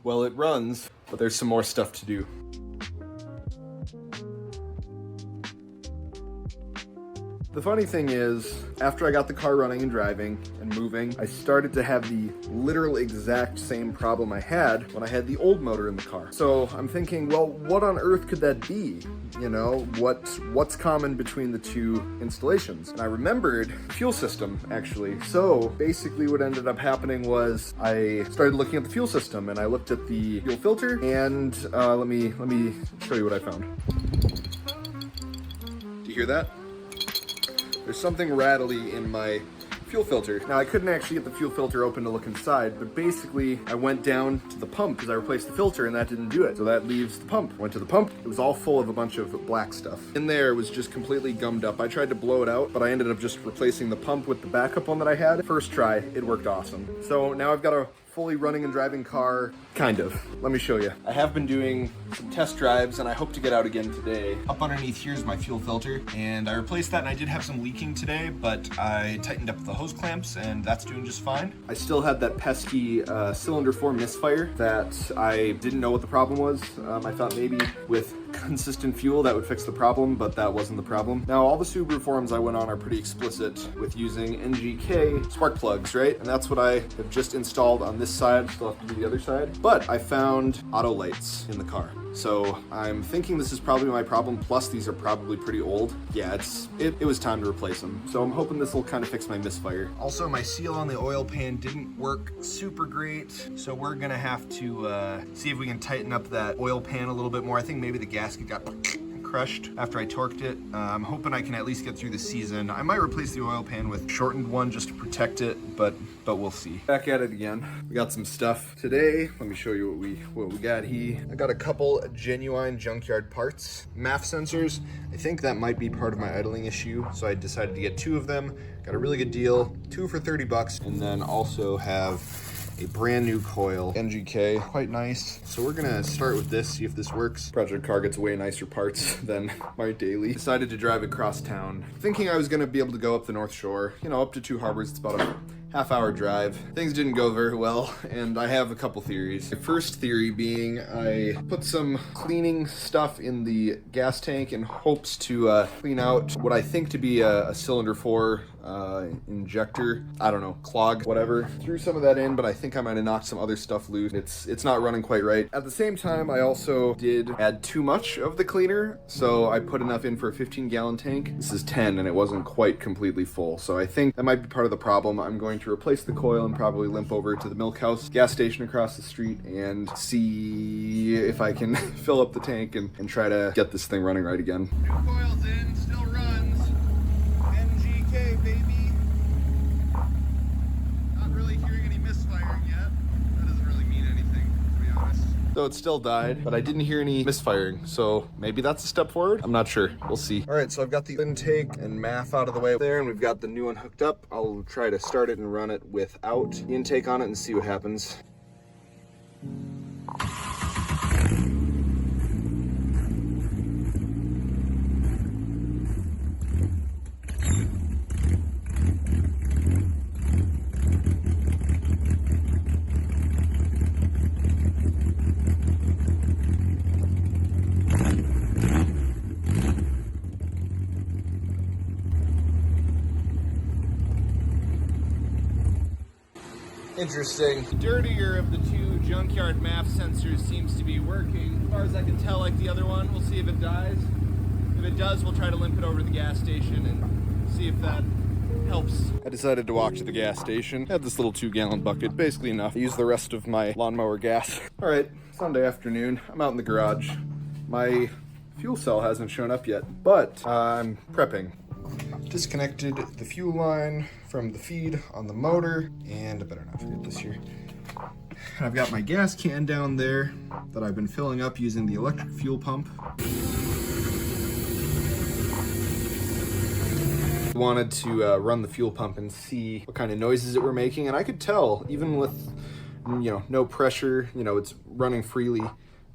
Well, it runs, but there's some more stuff to do. The funny thing is, after I got the car running and driving and moving, I started to have the literal exact same problem I had when I had the old motor in the car. So I'm thinking, well, what on earth could that be? You know, what's common between the two installations? And I remembered fuel system, actually. So basically what ended up happening was I started looking at the fuel system and I looked at the fuel filter and let me show you what I found. Do you hear that? There's something rattly in my fuel filter. Now I couldn't actually get the fuel filter open to look inside, but basically I went down to the pump because I replaced the filter and that didn't do it. So that leaves the pump. Went to the pump, it was all full of a bunch of black stuff. In there was just completely gummed up. I tried to blow it out, but I ended up just replacing the pump with the backup one that I had. First try, it worked awesome. So now I've got a fully running and driving car, kind of. Let me show you. I have been doing some test drives and I hope to get out again today. Up underneath here is my fuel filter and I replaced that and I did have some leaking today, but I tightened up the hose clamps and that's doing just fine. I still had that pesky cylinder 4 misfire that I didn't know what the problem was. I thought maybe with consistent fuel that would fix the problem, but that wasn't the problem. Now all the Subaru forums I went on are pretty explicit with using NGK spark plugs, right? And that's what I have just installed on this side, still have to do the other side. But I found auto lights in the car. So I'm thinking this is probably my problem, plus these are probably pretty old. Yeah, it was time to replace them. So I'm hoping this will kind of fix my misfire. Also, my seal on the oil pan didn't work super great, so we're gonna have to see if we can tighten up that oil pan a little bit more. I think maybe the gasket got crushed after I torqued it. I'm hoping I can at least get through the season. I might replace the oil pan with a shortened one just to protect it, but we'll see. Back at it again. We got some stuff today. Let me show you what we got here. I got a couple genuine junkyard parts. MAF sensors. I think that might be part of my idling issue, so I decided to get 2 of them. Got a really good deal, 2 for 30 bucks, and then also have a brand new coil, NGK, quite nice. So we're gonna start with this, see if this works. Project car gets way nicer parts than my daily. Decided to drive across town, thinking I was gonna be able to go up the North Shore, you know, up to 2 harbors. It's about a half-hour drive. Things didn't go very well, and I have a couple theories. The first theory being I put some cleaning stuff in the gas tank in hopes to clean out what I think to be a cylinder 4 injector, I don't know, clog, whatever. Threw some of that in, but I think I might have knocked some other stuff loose. It's not running quite right. At the same time, I also did add too much of the cleaner, so I put enough in for a 15-gallon tank. This is 10, and it wasn't quite completely full, so I think that might be part of the problem. I'm going to replace the coil and probably limp over to the Milk House gas station across the street and see if I can fill up the tank and try to get this thing running right again. New coil's in, still runs. NGK, baby. Not really hearing any misfiring yet. That doesn't really mean anything, to be honest. So it still died, but I didn't hear any misfiring, so maybe that's a step forward? I'm not sure. We'll see. All right, so I've got the intake and MAF out of the way there, and we've got the new one hooked up. I'll try to start it and run it without the intake on it and see what happens. Interesting. The dirtier of the 2 junkyard MAF sensors seems to be working. As far as I can tell, like the other one, we'll see if it dies. If it does, we'll try to limp it over to the gas station and see if that helps. I decided to walk to the gas station. I had this little 2-gallon bucket, basically enough. I used the rest of my lawnmower gas. All right, Sunday afternoon, I'm out in the garage. My fuel cell hasn't shown up yet, but I'm prepping. Disconnected the fuel line from the feed on the motor, and I better not forget this here. I've got my gas can down there that I've been filling up using the electric fuel pump. Wanted to run the fuel pump and see what kind of noises it were making, and I could tell, even with, you know, no pressure, you know, it's running freely.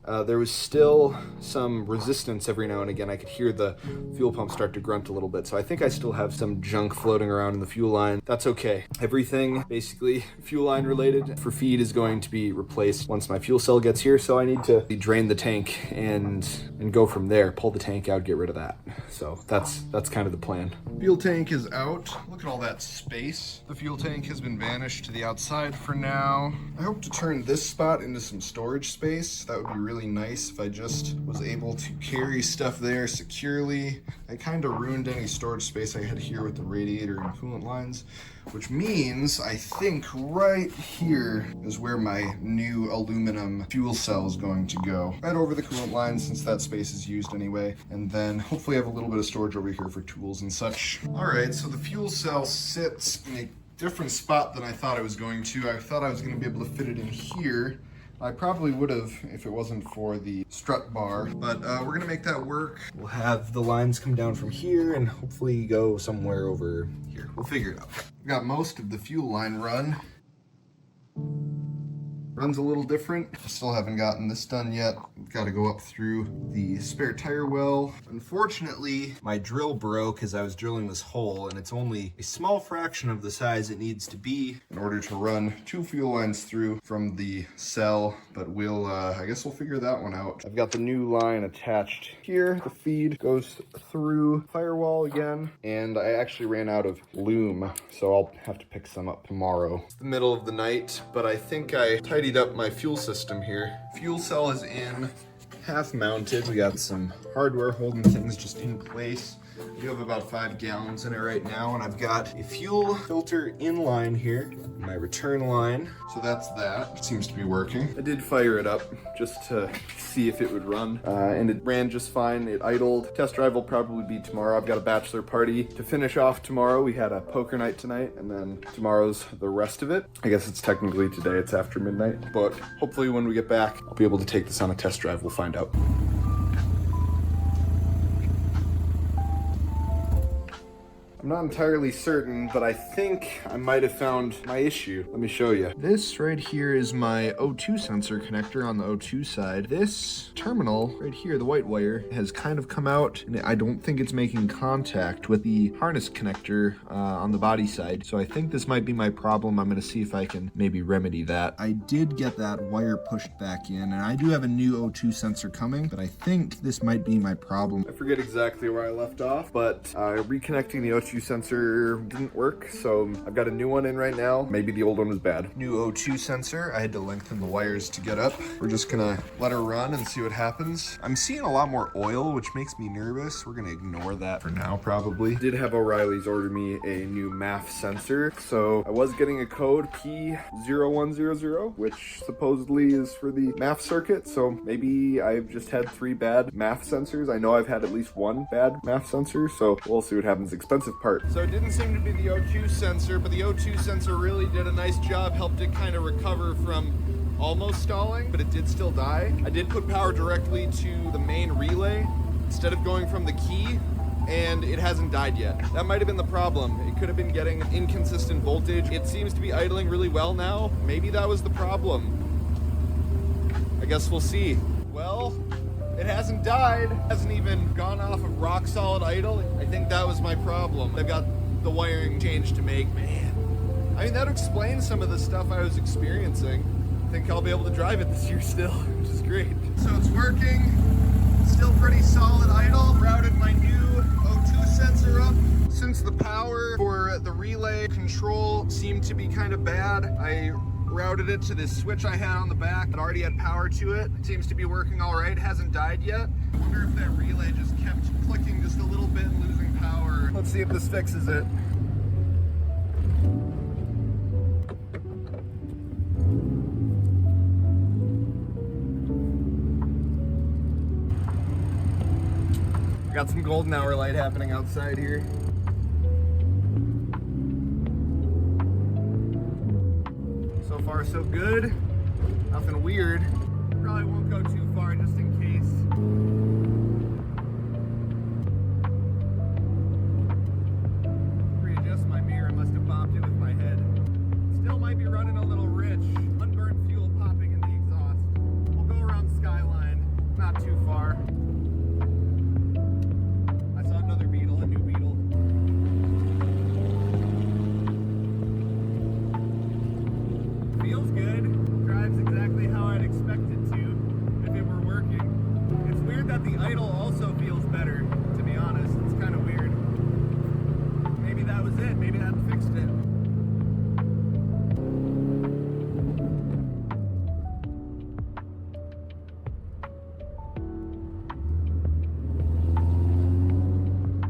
there was still some resistance every now and again. I could hear the fuel pump start to grunt a little bit. So I think I still have some junk floating around in the fuel line. That's okay. Everything basically fuel line related for feed is going to be replaced once my fuel cell gets here. So I need to drain the tank and go from there, pull the tank out, get rid of that. So that's kind of the plan. Fuel tank is out. Look at all that space. The fuel tank has been banished to the outside for now. I hope to turn this spot into some storage space. That would be really nice if I just was able to carry stuff there securely. I kind of ruined any storage space I had here with the radiator and coolant lines, which means I think right here is where my new aluminum fuel cell is going to go. Right over the coolant line, since that space is used anyway. And then hopefully I have a little bit of storage over here for tools and such. All right, so the fuel cell sits in a different spot than I thought I was going to. I thought I was going to be able to fit it in here. I probably would have if it wasn't for the strut bar, but we're gonna make that work. We'll have the lines come down from here and hopefully go somewhere over here. We'll figure it out. Got most of the fuel line run. Runs a little different. Still haven't gotten this done yet. Got to go up through the spare tire well. Unfortunately, my drill broke as I was drilling this hole, and it's only a small fraction of the size it needs to be in order to run 2 fuel lines through from the cell, but we'll, I guess we'll figure that one out. I've got the new line attached here. The feed goes through firewall again, and I actually ran out of loom, so I'll have to pick some up tomorrow. It's the middle of the night, but I think I tidied up my fuel system here. Fuel cell is in, half mounted. We got some hardware holding things just in place. I do have about 5 gallons in it right now, and I've got a fuel filter in line here, my return line. So that's that. It seems to be working. I did fire it up just to see if it would run, and it ran just fine. It idled. Test drive will probably be tomorrow. I've got a bachelor party to finish off tomorrow. We had a poker night tonight, and then tomorrow's the rest of it. I guess it's technically today. It's after midnight, but hopefully when we get back, I'll be able to take this on a test drive. We'll find out. I'm not entirely certain, but I think I might have found my issue. Let me show you. This right here is my O2 sensor connector on the O2 side. This terminal right here, the white wire, has kind of come out, and I don't think it's making contact with the harness connector on the body side. So I think this might be my problem. I'm gonna see if I can maybe remedy that. I did get that wire pushed back in, and I do have a new O2 sensor coming, but I think this might be my problem. I forget exactly where I left off, but reconnecting the O2 sensor didn't work, so I've got a new one in right now. Maybe the old one was bad. New O2 sensor. I had to lengthen the wires to get up. We're just gonna let her run and see what happens. I'm seeing a lot more oil, which makes me nervous. We're gonna ignore that for now, probably. Did have O'Reilly's order me a new MAF sensor, so I was getting a code P0100, which supposedly is for the MAF circuit, so maybe I've just had 3 bad MAF sensors. I know I've had at least 1 bad MAF sensor, so we'll see what happens. Expensive part. So it didn't seem to be the O2 sensor, but the O2 sensor really did a nice job, helped it kind of recover from almost stalling, but it did still die. I did put power directly to the main relay instead of going from the key, and it hasn't died yet. That might have been the problem. It could have been getting inconsistent voltage. It seems to be idling really well now. Maybe that was the problem. I guess we'll see. Well, it hasn't died, hasn't even gone off of rock solid idle. I think that was my problem. I've got the wiring change to make. Man, I mean, that explains some of the stuff I was experiencing. I think I'll be able to drive it this year still, which is great. So it's working, still pretty solid idle. Routed my new O2 sensor up. Since the power for the relay control seemed to be kind of bad, I routed it to this switch I had on the back that already had power to it. It seems to be working all right. It hasn't died yet. I wonder if that relay just kept clicking just a little bit and losing power. Let's see if this fixes it. Got some golden hour light happening outside here. So far so good, nothing weird. Probably won't go too far just in case. Readjust my mirror, I must have bopped it with my head. Still might be running a little rich. Unburned fuel popping in the exhaust. We'll go around Skyline. not too far. I saw another Beetle, a new Beetle. Feels good. Drives exactly how I'd expect it to if it were working. It's weird that the idle also feels better, to be honest. It's kind of weird. Maybe that was it. Maybe that fixed it.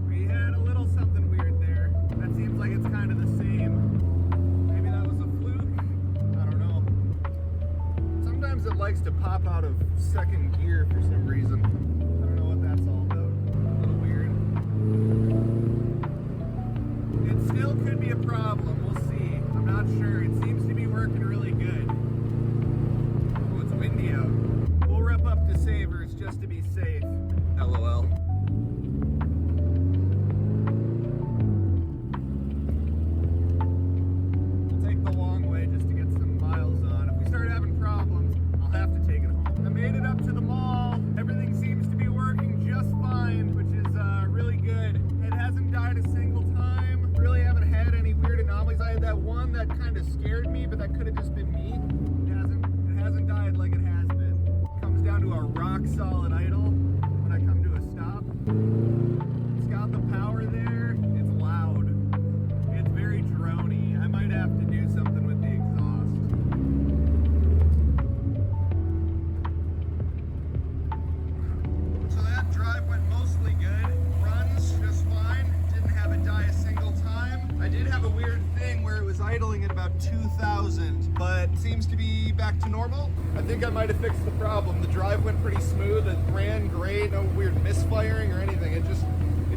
We had a little something weird there. That seems like it's kind of the same. Maybe that was a fluke. I don't know. Sometimes it likes to pop out of second gear for some reason. I don't know what that's all about. A little weird. It still could be a problem. We'll see. I'm not sure. It seems to be working really good. Oh, it's windy out. We'll rip up to Savers just to be safe. LOL. We'll take the long way just to get some miles on. If we start having problems, I'll have to take it home. I made it up to the mall. Everything seems to be working just fine, which is really good. It hasn't died a single time. Really haven't had any weird anomalies. I had that one that kind of scared me, but that could have just been me. It hasn't died like it has been. Comes down to a rock solid idle when I come to a stop. It's got the power there. It's loud. It's very droney. I might have to do something with the exhaust. So that drive went mostly good. Runs just fine. Didn't have it die a single time. I did have a weird thing where it was idling at about 2,000, but seems to be back to normal. I think I might have fixed the problem. The drive went pretty smooth. It ran great. No weird misfiring or anything. It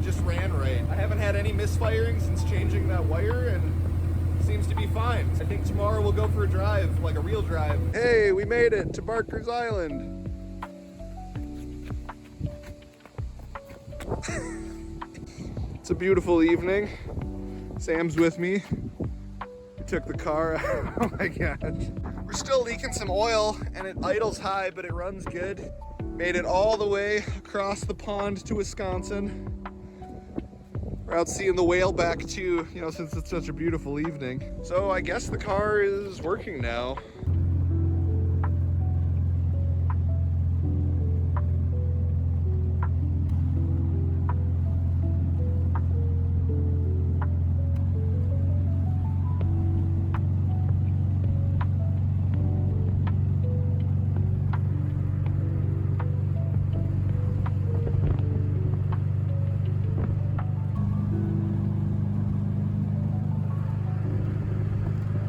just ran right. I haven't had any misfiring since changing that wire, and seems to be fine. I think tomorrow we'll go for a drive, like a real drive. Hey, we made it to Barker's Island. It's a beautiful evening. Sam's with me. We took the car out. Oh my gosh. We're still leaking some oil and it idles high, but it runs good. Made it all the way across the pond to Wisconsin. We're out seeing the whaleback too, you know, since it's such a beautiful evening. So I guess the car is working now.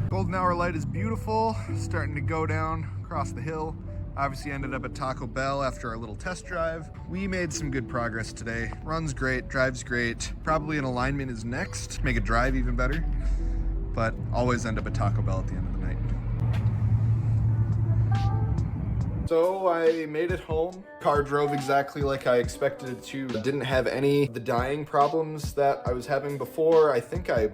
Golden hour light is beautiful, starting to go down across the hill. Obviously ended up at Taco Bell after our little test drive. We made some good progress today. Runs great, drives great. Probably an alignment is next, make it drive even better. But always end up at Taco Bell at the end of the night. So I made it home. Car drove exactly like I expected it to. Didn't have any of the dying problems that I was having before. I think I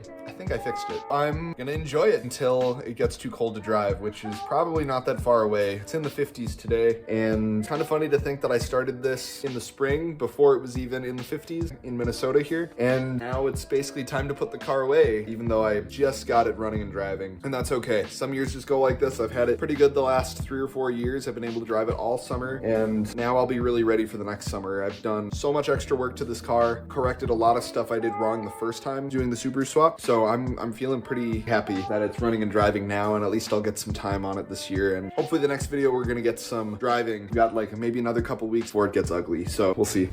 fixed it. I'm gonna enjoy it until it gets too cold to drive, which is probably not that far away. It's in the 50s today, and kind of funny to think that I started this in the spring before it was even in the 50s in Minnesota here, and now it's basically time to put the car away, even though I just got it running and driving, and that's okay. Some years just go like this. I've had it pretty good the last 3 or 4 years. I've been able to drive it all summer, and now I'll be really ready for the next summer. I've done so much extra work to this car, corrected a lot of stuff I did wrong the first time doing the Subaru swap, so I'm feeling pretty happy that it's running and driving now, and at least I'll get some time on it this year, and hopefully the next video we're gonna get some driving. We got like maybe another couple weeks before it gets ugly, so we'll see.